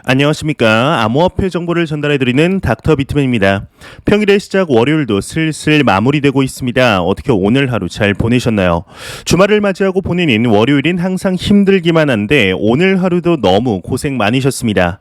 안녕하십니까. 암호화폐 정보를 전달해드리는 닥터 비트맨입니다. 평일의 시작 월요일도 슬슬 마무리되고 있습니다. 어떻게 오늘 하루 잘 보내셨나요? 주말을 맞이하고 보내는 월요일인 항상 힘들기만 한데 오늘 하루도 너무 고생 많으셨습니다.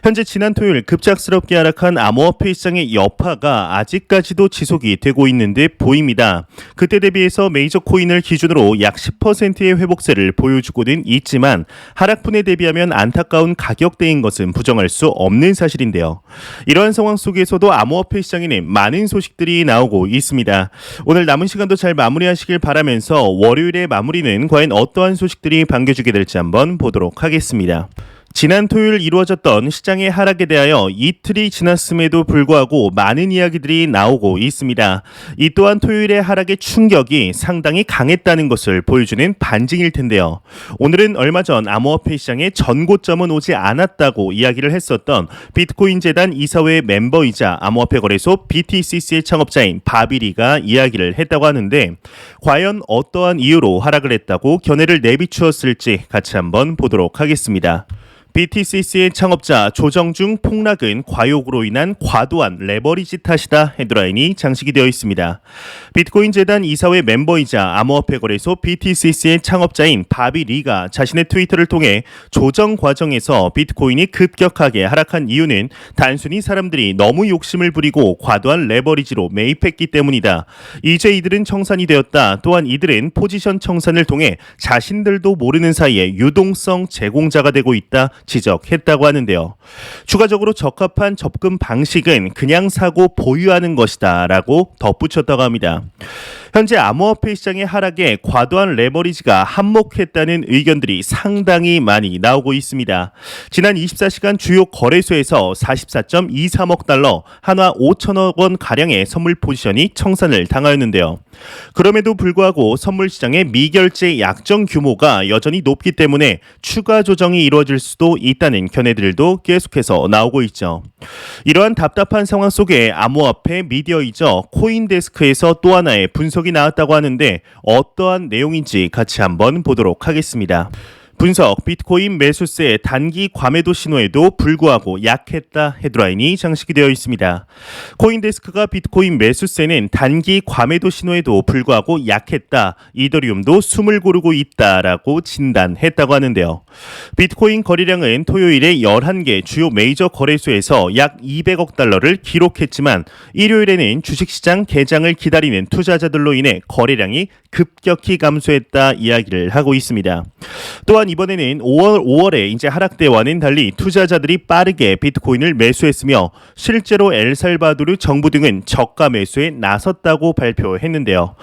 현재 지난 토요일 급작스럽게 하락한 암호화폐 시장의 여파가 아직까지도 지속이 되고 있는 듯 보입니다. 그때 대비해서 메이저 코인을 기준으로 약 10%의 회복세를 보여주고는 있지만 하락분에 대비하면 안타까운 가격대인 것은 부정할 수 없는 사실인데요. 이러한 상황 속에서도 암호화폐 시장에는 많은 소식들이 나오고 있습니다. 오늘 남은 시간도 잘 마무리하시길 바라면서 월요일의 마무리는 과연 어떠한 소식들이 반겨주게 될지 한번 보도록 하겠습니다. 지난 토요일 이루어졌던 시장의 하락에 대하여 이틀이 지났음에도 불구하고 많은 이야기들이 나오고 있습니다. 이 또한 토요일의 하락의 충격이 상당히 강했다는 것을 보여주는 반증일 텐데요. 오늘은 얼마 전 암호화폐 시장에 전고점은 오지 않았다고 이야기를 했었던 비트코인 재단 이사회 멤버이자 암호화폐 거래소 BTCC의 창업자인 바비리가 이야기를 했다고 하는데 과연 어떠한 이유로 하락을 했다고 견해를 내비추었을지 같이 한번 보도록 하겠습니다. BTCC의 창업자 조정중 폭락은 과욕으로 인한 과도한 레버리지 탓이다 헤드라인이 장식이 되어 있습니다. 비트코인 재단 이사회 멤버이자 암호화폐 거래소 BTCC의 창업자인 바비 리가 자신의 트위터를 통해 조정 과정에서 비트코인이 급격하게 하락한 이유는 단순히 사람들이 너무 욕심을 부리고 과도한 레버리지로 매입했기 때문이다. 이제 이들은 청산이 되었다. 또한 이들은 포지션 청산을 통해 자신들도 모르는 사이에 유동성 제공자가 되고 있다. 지적했다고 하는데요. 추가적으로 적합한 접근 방식은 그냥 사고 보유하는 것이다 라고 덧붙였다고 합니다. 현재 암호화폐 시장의 하락에 과도한 레버리지가 한몫했다는 의견들이 상당히 많이 나오고 있습니다. 지난 24시간 주요 거래소에서 44.23억 달러, 한화 5천억 원 가량의 선물 포지션이 청산을 당하였는데요. 그럼에도 불구하고 선물 시장의 미결제 약정 규모가 여전히 높기 때문에 추가 조정이 이루어질 수도 있다는 견해들도 계속해서 나오고 있죠. 이러한 답답한 상황 속에 암호화폐 미디어이죠. 코인데스크에서 또 하나의 분석이 나왔다고 하는데 어떠한 내용인지 같이 한번 보도록 하겠습니다. 분석, 비트코인 매수세 단기 과매도 신호에도 불구하고 약했다 헤드라인이 장식이 되어 있습니다. 코인데스크가 비트코인 매수세는 단기 과매도 신호에도 불구하고 약했다. 이더리움도 숨을 고르고 있다라고 진단했다고 하는데요. 비트코인 거래량은 토요일에 11개 주요 메이저 거래소에서 약 200억 달러를 기록했지만 일요일에는 주식시장 개장을 기다리는 투자자들로 인해 거래량이 급격히 감소했다 이야기를 하고 있습니다. 또한 이번에는 5월에 이제 하락대와는 달리 투자자들이 빠르게 비트코인을 매수했으며 실제로 엘살바도르 정부 등은 저가 매수에 나섰다고 발표했는데요.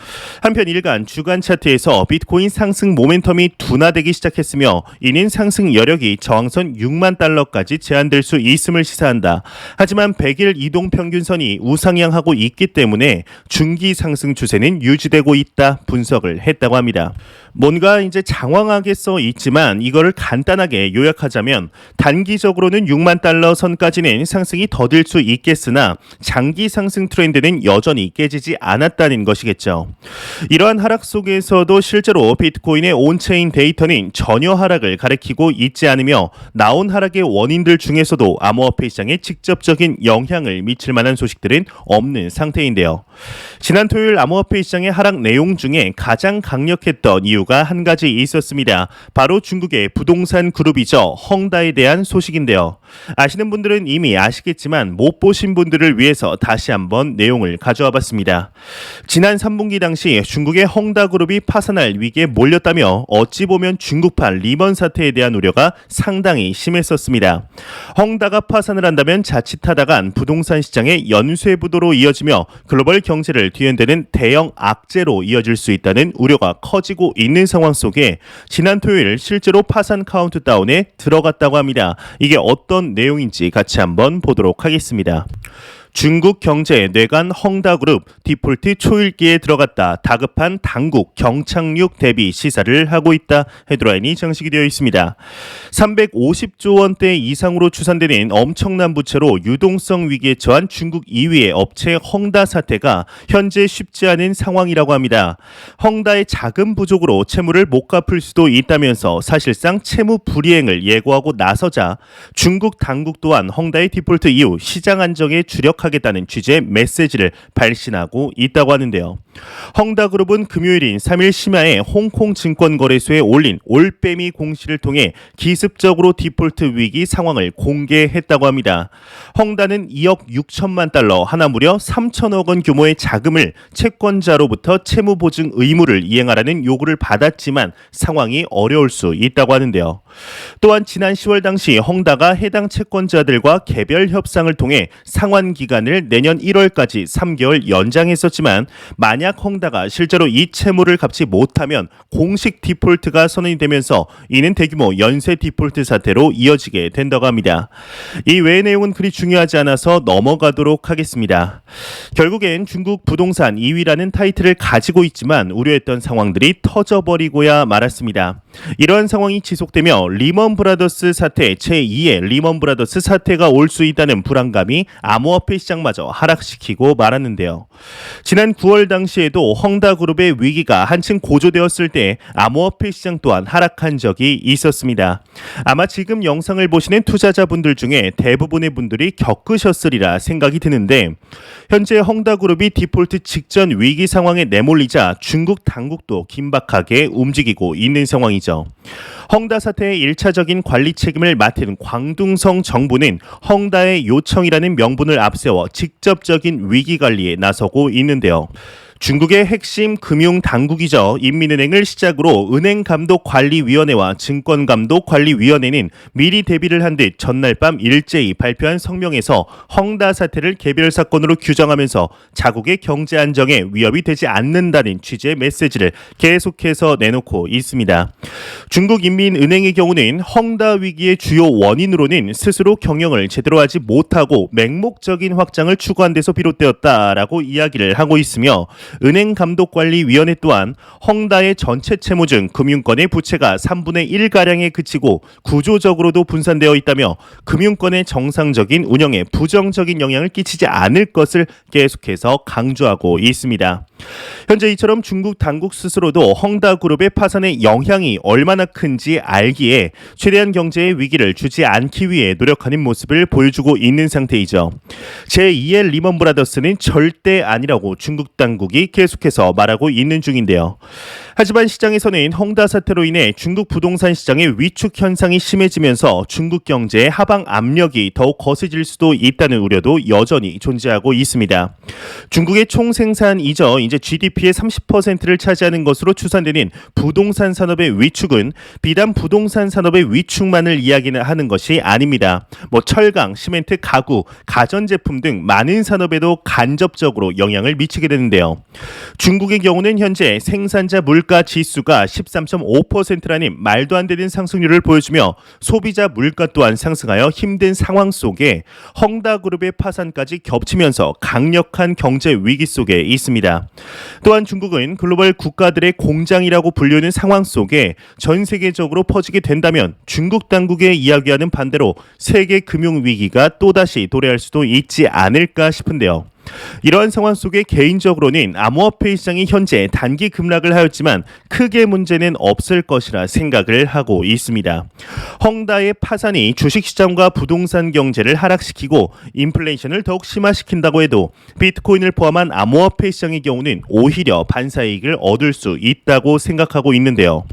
한편 일간 주간 차트에서 비트코인 상승 모멘텀이 둔화되기 시작했으며 이는 상승 여력이 저항선 6만 달러까지 제한될 수 있음을 시사한다. 하지만 100일 이동평균선이 우상향하고 있기 때문에 중기 상승 추세는 유지되고 있다 분석을 했다고 합니다. 뭔가 이제 장황하게 써 있지만 이거를 간단하게 요약하자면 단기적으로는 6만 달러 선까지는 상승이 더딜 수 있겠으나 장기 상승 트렌드는 여전히 깨지지 않았다는 것이겠죠. 이러한 하락 속에서도 실제로 비트코인의 온체인 데이터는 전혀 하락을 가리키고 있지 않으며 나온 하락의 원인들 중에서도 암호화폐 시장에 직접적인 영향을 미칠 만한 소식들은 없는 상태인데요. 지난 토요일 암호화폐 시장의 하락 내용 중에 가장 강력했던 이유가 한 가지 있었습니다. 바로 중국의 부동산 그룹이죠. 헝다에 대한 소식인데요. 아시는 분들은 이미 아시겠지만 못 보신 분들을 위해서 다시 한번 내용을 가져와 봤습니다. 지난 3분기 당시 중국의 헝다 그룹이 파산할 위기에 몰렸다며 어찌 보면 중국판 리먼 사태에 대한 우려가 상당히 심했었습니다. 헝다가 파산을 한다면 자칫하다간 부동산 시장의 연쇄부도로 이어지며 글로벌 경제를 뒤흔드는 대형 악재로 이어질 수 있다는 우려가 커지고 있는 상황 속에 지난 토요일 실제로 파산 카운트다운에 들어갔다고 합니다. 이게 어떤 내용인지 같이 한번 보도록 하겠습니다. 중국 경제 뇌관 헝다그룹 디폴트 초읽기에 들어갔다. 다급한 당국 경착륙 대비 시사를 하고 있다. 헤드라인이 장식이 되어 있습니다. 350조 원대 이상으로 추산되는 엄청난 부채로 유동성 위기에 처한 중국 2위의 업체 헝다 사태가 현재 쉽지 않은 상황이라고 합니다. 헝다의 자금 부족으로 채무를 못 갚을 수도 있다면서 사실상 채무 불이행을 예고하고 나서자 중국 당국 또한 헝다의 디폴트 이후 시장 안정에 주력하겠다는 취지의 메시지를 발신하고 있다고 하는데요. 헝다그룹은 금요일인 3일 심야에 홍콩 증권거래소에 올린 올빼미 공시를 통해 기습적으로 디폴트 위기 상황을 공개했다고 합니다. 헝다는 2억 6천만 달러, 하나 무려 3천억 원 규모의 자금을 채권자로부터 채무 보증 의무를 이행하라는 요구를 받았지만 상황이 어려울 수 있다고 하는데요. 또한 지난 10월 당시 헝다가 해당 채권자들과 개별 협상을 통해 상환 기간을 내년 1월까지 3개월 연장했었지만 만약 헝다가 실제로 이 채무를 갚지 못하면 공식 디폴트가 선언이 되면서 이는 대규모 연쇄 디폴트 사태로 이어지게 된다고 합니다. 이 외의 내용은 그리 중요하지 않아서 넘어가도록 하겠습니다. 결국엔 중국 부동산 2위라는 타이틀을 가지고 있지만 우려했던 상황들이 터져버리고야 말았습니다. 이러한 상황이 지속되며 리먼 브라더스 사태 제2의 리먼 브라더스 사태가 올 수 있다는 불안감이 암호화폐 시장마저 하락시키고 말았는데요. 지난 9월 당시에도 헝다그룹의 위기가 한층 고조되었을 때 암호화폐 시장 또한 하락한 적이 있었습니다. 아마 지금 영상을 보시는 투자자분들 중에 대부분의 분들이 겪으셨으리라 생각이 드는데 현재 헝다그룹이 디폴트 직전 위기 상황에 내몰리자 중국 당국도 긴박하게 움직이고 있는 상황이죠. 헝다 사태의 1차적인 관리 책임을 맡은 광둥성 정부는 헝다의 요청이라는 명분을 앞세워 직접적인 위기 관리에 나서고 있는데요. 중국의 핵심 금융 당국이죠. 인민은행을 시작으로 은행감독관리위원회와 증권감독관리위원회는 미리 대비를 한 듯 전날 밤 일제히 발표한 성명에서 헝다 사태를 개별 사건으로 규정하면서 자국의 경제 안정에 위협이 되지 않는다는 취지의 메시지를 계속해서 내놓고 있습니다. 중국인민은행의 경우는 헝다 위기의 주요 원인으로는 스스로 경영을 제대로 하지 못하고 맹목적인 확장을 추구한 데서 비롯되었다라고 이야기를 하고 있으며 은행감독관리위원회 또한 헝다의 전체 채무 중 금융권의 부채가 3분의 1가량에 그치고 구조적으로도 분산되어 있다며 금융권의 정상적인 운영에 부정적인 영향을 끼치지 않을 것을 계속해서 강조하고 있습니다. 현재 이처럼 중국 당국 스스로도 헝다그룹의 파산의 영향이 얼마나 큰지 알기에 최대한 경제의 위기를 주지 않기 위해 노력하는 모습을 보여주고 있는 상태이죠. 제2의 리먼 브라더스는 절대 아니라고 중국 당국이 계속해서 말하고 있는 중인데요. 하지만 시장에서는 헝다 사태로 인해 중국 부동산 시장의 위축 현상이 심해지면서 중국 경제의 하방 압력이 더욱 거세질 수도 있다는 우려도 여전히 존재하고 있습니다. 중국의 총 생산이죠. 이제 GDP의 30%를 차지하는 것으로 추산되는 부동산 산업의 위축은 비단 부동산 산업의 위축만을 이야기하는 것이 아닙니다. 철강, 시멘트, 가구, 가전제품 등 많은 산업에도 간접적으로 영향을 미치게 되는데요. 중국의 경우는 현재 생산자 물가 지수가 13.5%라는 말도 안 되는 상승률을 보여주며 소비자 물가 또한 상승하여 힘든 상황 속에 헝다그룹의 파산까지 겹치면서 강력한 경제 위기 속에 있습니다. 또한 중국은 글로벌 국가들의 공장이라고 불리는 상황 속에 전 세계적으로 퍼지게 된다면 중국 당국의 이야기와는 반대로 세계 금융 위기가 또다시 도래할 수도 있지 않을까 싶은데요. 이러한 상황 속에 개인적으로는 암호화폐 시장이 현재 단기 급락을 하였지만 크게 문제는 없을 것이라 생각을 하고 있습니다. 헝다의 파산이 주식시장과 부동산 경제를 하락시키고 인플레이션을 더욱 심화시킨다고 해도 비트코인을 포함한 암호화폐 시장의 경우는 오히려 반사이익을 얻을 수 있다고 생각하고 있는데요.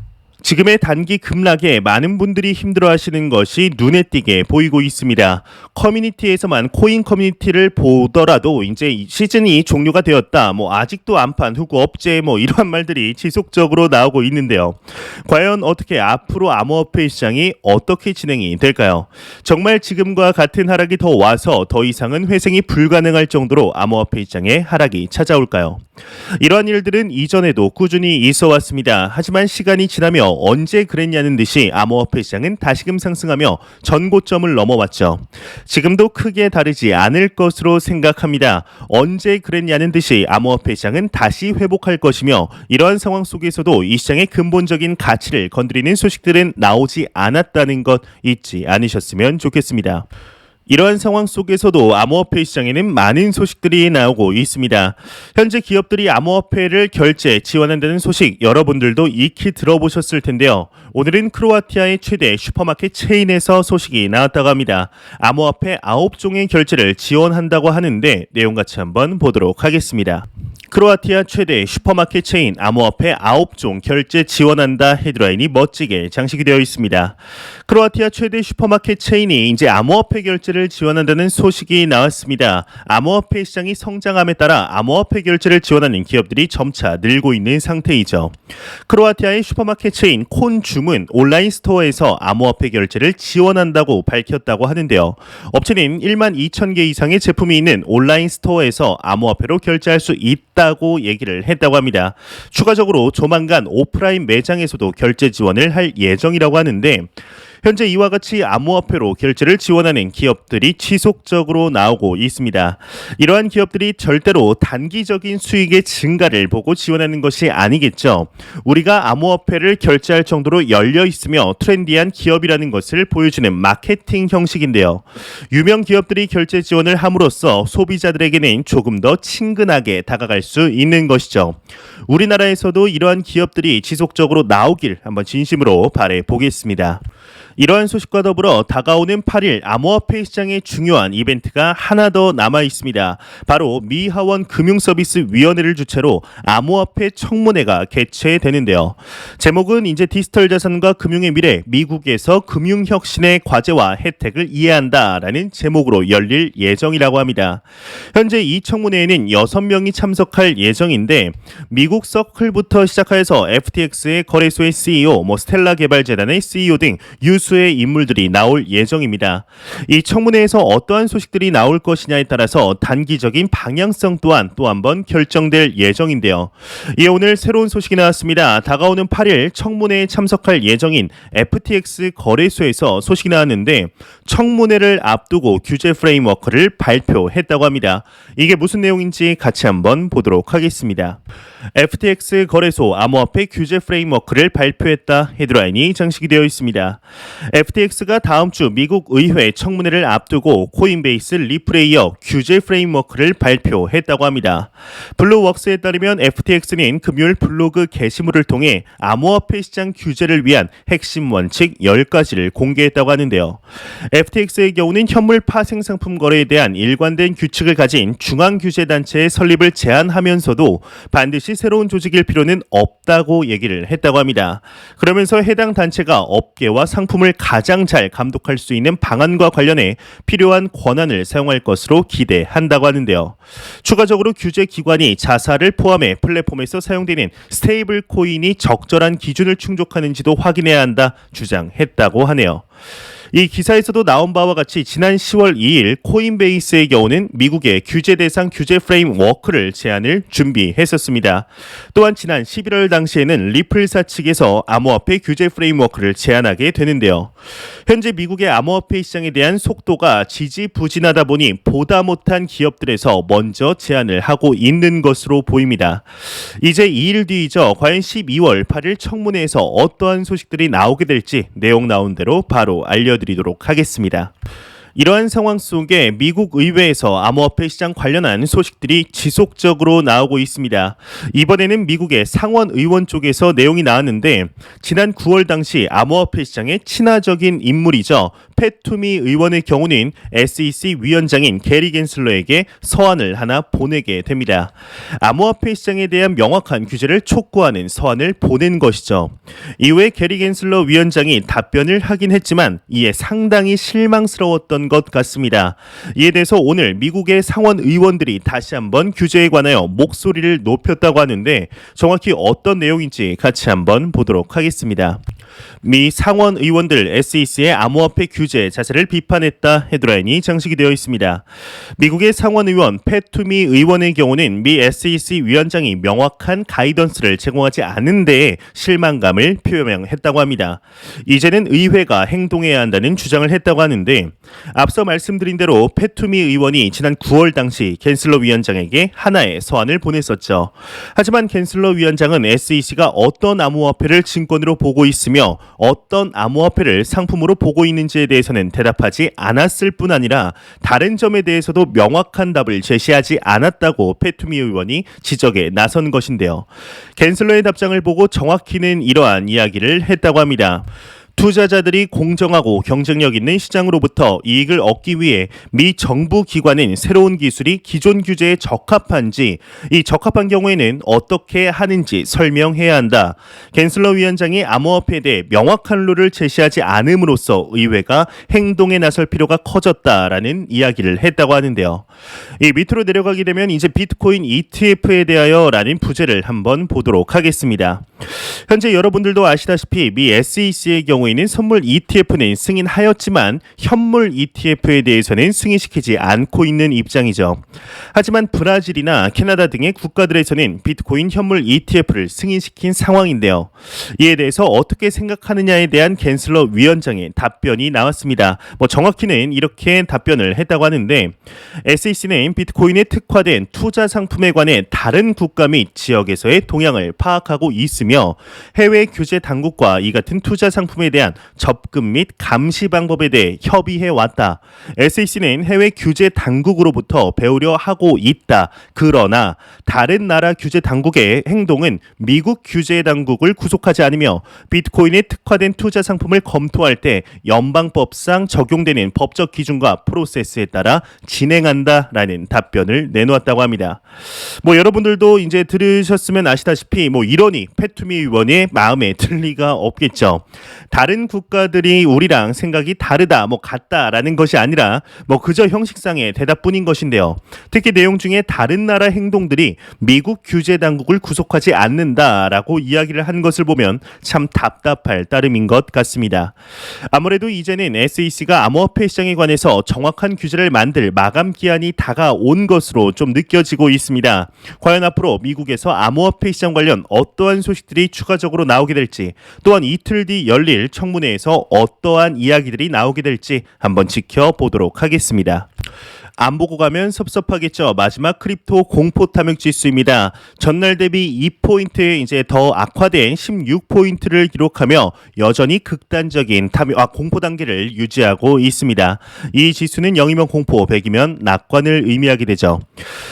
지금의 단기 급락에 많은 분들이 힘들어하시는 것이 눈에 띄게 보이고 있습니다. 커뮤니티에서만 코인 커뮤니티를 보더라도 이제 시즌이 종료가 되었다. 아직도 안판 후구 업체 이러한 말들이 지속적으로 나오고 있는데요. 과연 어떻게 앞으로 암호화폐 시장이 어떻게 진행이 될까요? 정말 지금과 같은 하락이 더 와서 더 이상은 회생이 불가능할 정도로 암호화폐 시장의 하락이 찾아올까요? 이러한 일들은 이전에도 꾸준히 있어 왔습니다. 하지만 시간이 지나며 이어서 언제 그랬냐는 듯이 암호화폐 시장은 다시금 상승하며 전고점을 넘어왔죠. 지금도 크게 다르지 않을 것으로 생각합니다. 언제 그랬냐는 듯이 암호화폐 시장은 다시 회복할 것이며 이러한 상황 속에서도 이 시장의 근본적인 가치를 건드리는 소식들은 나오지 않았다는 것 잊지 않으셨으면 좋겠습니다. 이러한 상황 속에서도 암호화폐 시장에는 많은 소식들이 나오고 있습니다. 현재 기업들이 암호화폐를 결제 지원한다는 소식 여러분들도 익히 들어보셨을 텐데요. 오늘은 크로아티아의 최대 슈퍼마켓 체인에서 소식이 나왔다고 합니다. 암호화폐 9종의 결제를 지원한다고 하는데 내용 같이 한번 보도록 하겠습니다. 크로아티아 최대 슈퍼마켓 체인 암호화폐 9종 결제 지원한다 헤드라인이 멋지게 장식이 되어 있습니다. 크로아티아 최대 슈퍼마켓 체인이 이제 암호화폐 결제를 지원한다는 소식이 나왔습니다. 암호화폐 시장이 성장함에 따라 암호화폐 결제를 지원하는 기업들이 점차 늘고 있는 상태이죠. 크로아티아의 슈퍼마켓 체인 콘줌은 온라인 스토어에서 암호화폐 결제를 지원한다고 밝혔다고 하는데요. 업체는 1만 2천 개 이상의 제품이 있는 온라인 스토어에서 암호화폐로 결제할 수 있다고 얘기를 했다고 합니다. 추가적으로 조만간 오프라인 매장에서도 결제 지원을 할 예정이라고 하는데 현재 이와 같이 암호화폐로 결제를 지원하는 기업들이 지속적으로 나오고 있습니다. 이러한 기업들이 절대로 단기적인 수익의 증가를 보고 지원하는 것이 아니겠죠. 우리가 암호화폐를 결제할 정도로 열려 있으며 트렌디한 기업이라는 것을 보여주는 마케팅 형식인데요. 유명 기업들이 결제 지원을 함으로써 소비자들에게는 조금 더 친근하게 다가갈 수 있는 것이죠. 우리나라에서도 이러한 기업들이 지속적으로 나오길 한번 진심으로 바라보겠습니다. 보겠습니다. 이러한 소식과 더불어 다가오는 8일 암호화폐 시장의 중요한 이벤트가 하나 더 남아 있습니다. 바로 미 하원 금융서비스위원회를 주최로 암호화폐 청문회가 개최되는데요. 제목은 이제 디지털 자산과 금융의 미래, 미국에서 금융혁신의 과제와 혜택을 이해한다라는 제목으로 열릴 예정이라고 합니다. 현재 이 청문회에는 6명이 참석할 예정인데 미국 서클부터 시작해서 FTX의 거래소의 CEO, 스텔라 개발재단의 CEO 등 유수의 인물들이 나올 예정입니다. 이 청문회에서 어떠한 소식들이 나올 것이냐에 따라서 단기적인 방향성 또한 또 한 번 결정될 예정인데요. 이에 오늘 새로운 소식이 나왔습니다. 다가오는 8일 청문회에 참석할 예정인 FTX 거래소에서 소식이 나왔는데 청문회를 앞두고 규제 프레임워크를 발표했다고 합니다. 이게 무슨 내용인지 같이 한번 보도록 하겠습니다. FTX 거래소 암호화폐 규제 프레임워크를 발표했다 헤드라인이 장식이 되어 있습니다. FTX가 다음 주 미국 의회 청문회를 앞두고 코인베이스 리플레이어 규제 프레임워크를 발표했다고 합니다. 블루웍스에 따르면 FTX는 금요일 블로그 게시물을 통해 암호화폐 시장 규제를 위한 핵심 원칙 10가지를 공개했다고 하는데요. FTX의 경우는 현물 파생 상품 거래에 대한 일관된 규칙을 가진 중앙규제단체의 설립을 제안하면서도 반드시 새로운 조직일 필요는 없다고 얘기를 했다고 합니다. 그러면서 해당 단체가 업계와 상품을 가장 잘 감독할 수 있는 방안과 관련해 필요한 권한을 사용할 것으로 기대한다고 하는데요. 추가적으로 규제 기관이 자사를 포함해 플랫폼에서 사용되는 스테이블 코인이 적절한 기준을 충족하는지도 확인해야 한다 주장했다고 하네요. 이 기사에서도 나온 바와 같이 지난 10월 2일 코인베이스의 경우는 미국의 규제 대상 규제 프레임워크를 제안을 준비했었습니다. 또한 지난 11월 당시에는 리플사 측에서 암호화폐 규제 프레임워크를 제안하게 되는데요. 현재 미국의 암호화폐 시장에 대한 속도가 지지부진하다 보니 보다 못한 기업들에서 먼저 제안을 하고 있는 것으로 보입니다. 이제 2일 뒤이죠. 과연 12월 8일 청문회에서 어떠한 소식들이 나오게 될지 내용 나온 대로 바로 알려드리도록 하겠습니다. 이러한 상황 속에 미국 의회에서 암호화폐 시장 관련한 소식들이 지속적으로 나오고 있습니다. 이번에는 미국의 상원 의원 쪽에서 내용이 나왔는데 지난 9월 당시 암호화폐 시장의 친화적인 인물이죠. 패투미 의원의 경우는 SEC 위원장인 게리 겐슬러에게 서한을 하나 보내게 됩니다. 암호화폐 시장에 대한 명확한 규제를 촉구하는 서한을 보낸 것이죠. 이후에 게리 겐슬러 위원장이 답변을 하긴 했지만 이에 상당히 실망스러웠던 했던 것 같습니다. 이에 대해서 오늘 미국의 상원 의원들이 다시 한번 규제에 관하여 목소리를 높였다고 하는데 정확히 어떤 내용인지 같이 한번 보도록 하겠습니다. 미 상원 의원들 SEC의 암호화폐 규제 자세를 비판했다 헤드라인이 장식이 되어 있습니다. 미국의 상원 의원 패투미 의원의 경우는 미 SEC 위원장이 명확한 가이던스를 제공하지 않은 데에 실망감을 표명했다고 합니다. 이제는 의회가 행동해야 한다는 주장을 했다고 하는데 앞서 말씀드린 대로 패투미 의원이 지난 9월 당시 갠슬러 위원장에게 하나의 서한을 보냈었죠. 하지만 갠슬러 위원장은 SEC가 어떤 암호화폐를 증권으로 보고 있으며 어떤 암호화폐를 상품으로 보고 있는지에 대해서는 대답하지 않았을 뿐 아니라 다른 점에 대해서도 명확한 답을 제시하지 않았다고 패투미 의원이 지적에 나선 것인데요. 갠슬러의 답장을 보고 정확히는 이러한 이야기를 했다고 합니다. 투자자들이 공정하고 경쟁력 있는 시장으로부터 이익을 얻기 위해 미 정부 기관은 새로운 기술이 기존 규제에 적합한지, 이 적합한 경우에는 어떻게 하는지 설명해야 한다. 갠슬러 위원장이 암호화폐에 대해 명확한 룰을 제시하지 않음으로써 의회가 행동에 나설 필요가 커졌다라는 이야기를 했다고 하는데요. 이 밑으로 내려가게 되면 이제 비트코인 ETF에 대하여라는 부제를 한번 보도록 하겠습니다. 현재 여러분들도 아시다시피 미 SEC의 경우에는 선물 ETF는 승인하였지만 현물 ETF에 대해서는 승인시키지 않고 있는 입장이죠. 하지만 브라질이나 캐나다 등의 국가들에서는 비트코인 현물 ETF를 승인시킨 상황인데요. 이에 대해서 어떻게 생각하느냐에 대한 갠슬러 위원장의 답변이 나왔습니다. 정확히는 이렇게 답변을 했다고 하는데 SEC는 비트코인에 특화된 투자 상품에 관해 다른 국가 및 지역에서의 동향을 파악하고 있으며 해외 규제 당국과 이 같은 투자 상품에 대한 접근 및 감시 방법에 대해 협의해 왔다. SEC는 해외 규제 당국으로부터 배우려 하고 있다. 그러나 다른 나라 규제 당국의 행동은 미국 규제 당국을 구속하지 않으며 비트코인에 특화된 투자 상품을 검토할 때 연방법상 적용되는 법적 기준과 프로세스에 따라 진행한다라는 답변을 내놓았다고 합니다. 여러분들도 이제 들으셨으면 아시다시피 이러니 패투미 의원의 마음에 들 리가 없겠죠. 다른 국가들이 우리랑 생각이 다르다, 같다라는 것이 아니라 그저 형식상의 대답뿐인 것인데요. 특히 내용 중에 다른 나라 행동들이 미국 규제 당국을 구속하지 않는다라고 이야기를 한 것을 보면 참 답답할 따름인 것 같습니다. 아무래도 이제는 SEC가 암호화폐 시장에 관해서 정확한 규제를 만들 마감 기한이 다가온 것으로 좀 느껴지고 있습니다. 과연 앞으로 미국에서 암호화폐 시장 관련 어떠한 소식들이 추가적으로 나오게 될지, 또한 이틀 뒤 열릴 청문회에서 어떠한 이야기들이 나오게 될지 한번 지켜보도록 하겠습니다. 안 보고 가면 섭섭하겠죠. 마지막 크립토 공포 탐욕 지수입니다. 전날 대비 2포인트 이제 더 악화된 16포인트를 기록하며 여전히 극단적인 공포 단계를 유지하고 있습니다. 이 지수는 0이면 공포, 100이면 낙관을 의미하게 되죠.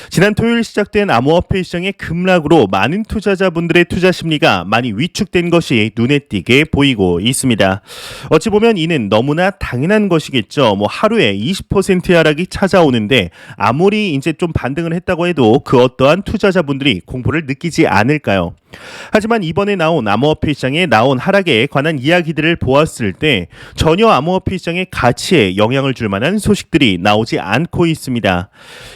지난 토요일 시작된 암호화폐 시장의 급락으로 많은 투자자분들의 투자 심리가 많이 위축된 것이 눈에 띄게 보이고 있습니다. 어찌 보면 이는 너무나 당연한 것이겠죠. 하루에 20%의 하락이 찾아오는 데 아무리 이제 좀 반등을 했다고 해도 그 어떠한 투자자분들이 공포를 느끼지 않을까요? 하지만 이번에 나온 암호화폐 시장에 나온 하락에 관한 이야기들을 보았을 때 전혀 암호화폐 시장의 가치에 영향을 줄 만한 소식들이 나오지 않고 있습니다.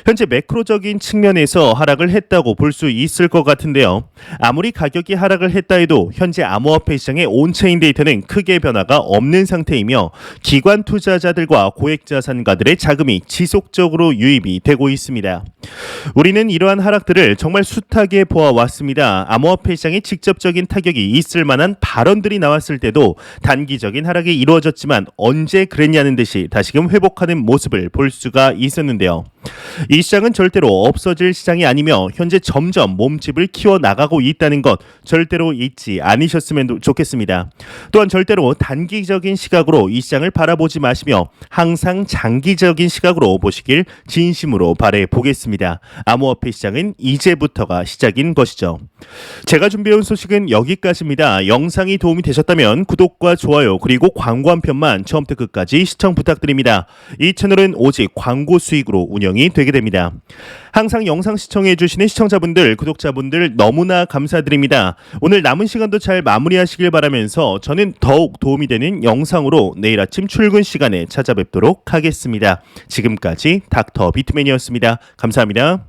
현재 매크로적인 측면에서 하락을 했다고 볼 수 있을 것 같은데요. 아무리 가격이 하락을 했다 해도 현재 암호화폐 시장의 온체인 데이터는 크게 변화가 없는 상태이며 기관 투자자들과 고액자산가들의 자금이 지속적으로 유입이 되고 있습니다. 우리는 이러한 하락들을 정말 숱하게 보아왔습니다. 암호화폐 시장에 직접적인 타격이 있을 만한 발언들이 나왔을 때도 단기적인 하락이 이루어졌지만 언제 그랬냐는 듯이 다시금 회복하는 모습을 볼 수가 있었는데요. 이 시장은 절대로 없어질 시장이 아니며 현재 점점 몸집을 키워나가고 있다는 것 절대로 잊지 않으셨으면 좋겠습니다. 또한 절대로 단기적인 시각으로 이 시장을 바라보지 마시며 항상 장기적인 시각으로 보시길 진심으로 바라보겠습니다. 암호화폐 시장은 이제부터가 시작인 것이죠. 제가 제가 준비해온 소식은 여기까지입니다. 영상이 도움이 되셨다면 구독과 좋아요 그리고 광고 한 편만 처음부터 끝까지 시청 부탁드립니다. 이 채널은 오직 광고 수익으로 운영이 되게 됩니다. 항상 영상 시청해 주시는 시청자분들, 구독자분들 너무나 감사드립니다. 오늘 남은 시간도 잘 마무리하시길 바라면서 저는 더욱 도움이 되는 영상으로 내일 아침 출근 시간에 찾아뵙도록 하겠습니다. 지금까지 닥터 비트맨이었습니다. 감사합니다.